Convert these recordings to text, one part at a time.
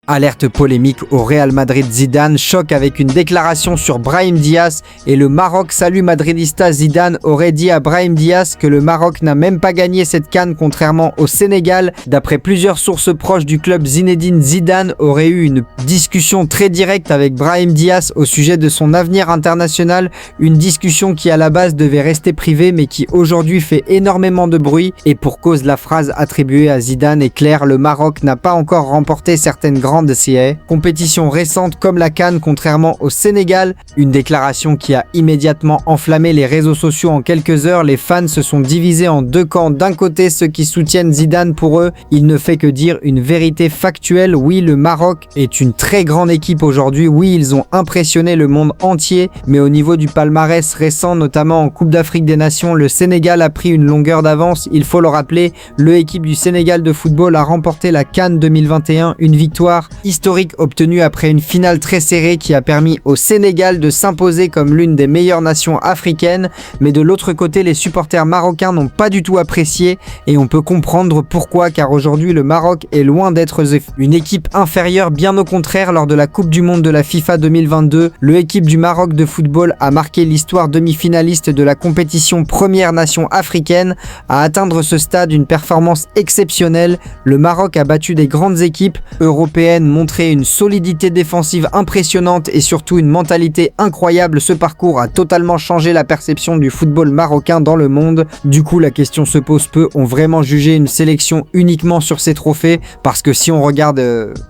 Alerte polémique au Real Madrid. Zidane choque avec une déclaration sur Brahim Diaz et le Maroc salue madridista. Zidane aurait dit à Brahim Diaz que le Maroc n'a même pas gagné cette CAN contrairement au Sénégal. D'après plusieurs sources proches du club, Zinedine Zidane aurait eu une discussion très directe avec Brahim Diaz au sujet de son avenir international, une discussion qui à la base devait rester privée mais qui aujourd'hui fait énormément de bruit et pour cause. La phrase attribuée à Zidane est claire: le Maroc n'a pas encore remporté certaines grandes compétition récente comme la CAN contrairement au Sénégal. Une déclaration qui a immédiatement enflammé les réseaux sociaux en quelques heures. Les fans se sont divisés en deux camps. D'un côté, ceux qui soutiennent Zidane. Pour eux, il ne fait que dire une vérité factuelle. Oui, le Maroc est une très grande équipe aujourd'hui. Oui, ils ont impressionné le monde entier. Mais au niveau du palmarès récent, notamment en Coupe d'Afrique des Nations, le Sénégal a pris une longueur d'avance. Il faut le rappeler, l'équipe du Sénégal de football a remporté la CAN 2021, une victoire historique obtenue après une finale très serrée qui a permis au Sénégal de s'imposer comme l'une des meilleures nations africaines. Mais de l'autre côté, les supporters marocains n'ont pas du tout apprécié et on peut comprendre pourquoi, car aujourd'hui le Maroc est loin d'être une équipe inférieure, bien au contraire. Lors de la Coupe du Monde de la FIFA 2022, l'équipe du Maroc de football a marqué l'histoire, demi-finaliste de la compétition, première nation africaine à atteindre ce stade, une performance exceptionnelle. Le Maroc a battu des grandes équipes européennes, montrer une solidité défensive impressionnante et surtout une mentalité incroyable. Ce parcours a totalement changé la perception du football marocain dans le monde. Du coup, la question se pose: peut-on vraiment juger une sélection uniquement sur ses trophées? Parce que si on regarde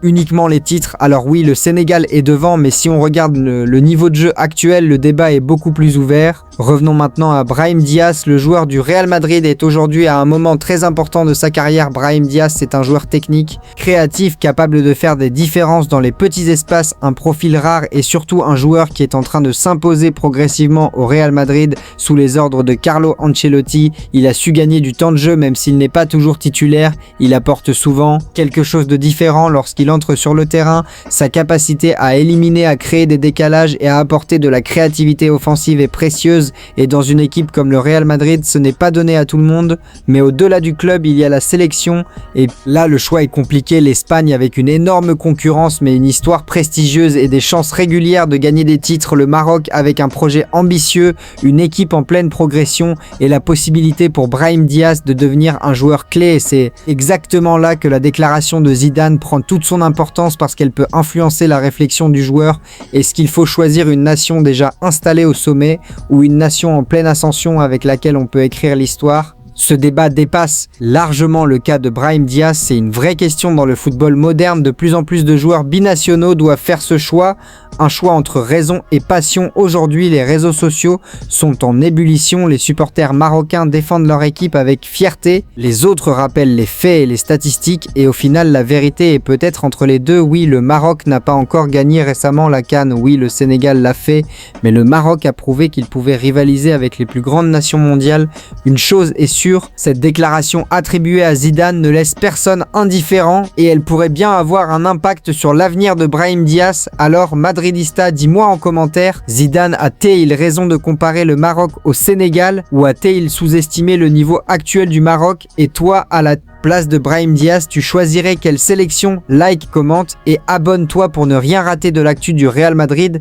uniquement les titres, alors oui, le Sénégal est devant, mais si on regarde le niveau de jeu actuel, le débat est beaucoup plus ouvert. Revenons maintenant à Brahim Diaz. Le joueur du Real Madrid est aujourd'hui à un moment très important de sa carrière. Brahim Diaz, c'est un joueur technique, créatif, capable de faire des différences dans les petits espaces, un profil rare et surtout un joueur qui est en train de s'imposer progressivement au Real Madrid sous les ordres de Carlo Ancelotti. Il a su gagner du temps de jeu même s'il n'est pas toujours titulaire. Il apporte souvent quelque chose de différent lorsqu'il entre sur le terrain. Sa capacité à éliminer, à créer des décalages et à apporter de la créativité offensive est précieuse, et dans une équipe comme le Real Madrid, ce n'est pas donné à tout le monde. Mais au-delà du club, il y a la sélection et là le choix est compliqué. L'Espagne avec une énorme concurrence mais une histoire prestigieuse et des chances régulières de gagner des titres. Le Maroc avec un projet ambitieux, une équipe en pleine progression et la possibilité pour Brahim Diaz de devenir un joueur clé. Et c'est exactement là que la déclaration de Zidane prend toute son importance parce qu'elle peut influencer la réflexion du joueur. Est-ce qu'il faut choisir une nation déjà installée au sommet ou une nation en pleine ascension avec laquelle on peut écrire l'histoire? Ce débat dépasse largement le cas de Brahim Diaz. C'est une vraie question dans le football moderne. De plus en plus de joueurs binationaux doivent faire ce choix. Un choix entre raison et passion. Aujourd'hui, les réseaux sociaux sont en ébullition. Les supporters marocains défendent leur équipe avec fierté. Les autres rappellent les faits et les statistiques. Et au final, la vérité est peut-être entre les deux. Oui, le Maroc n'a pas encore gagné récemment la CAN. Oui, le Sénégal l'a fait. Mais le Maroc a prouvé qu'il pouvait rivaliser avec les plus grandes nations mondiales. Une chose est sûre, cette déclaration attribuée à Zidane ne laisse personne indifférent. Et elle pourrait bien avoir un impact sur l'avenir de Brahim Diaz. Alors, madridista, dis-moi en commentaire, Zidane a-t-il raison de comparer le Maroc au Sénégal ou a-t-il sous-estimé le niveau actuel du Maroc? Et toi, à la place de Brahim Diaz, tu choisirais quelle sélection? Like, commente et abonne-toi pour ne rien rater de l'actu du Real Madrid.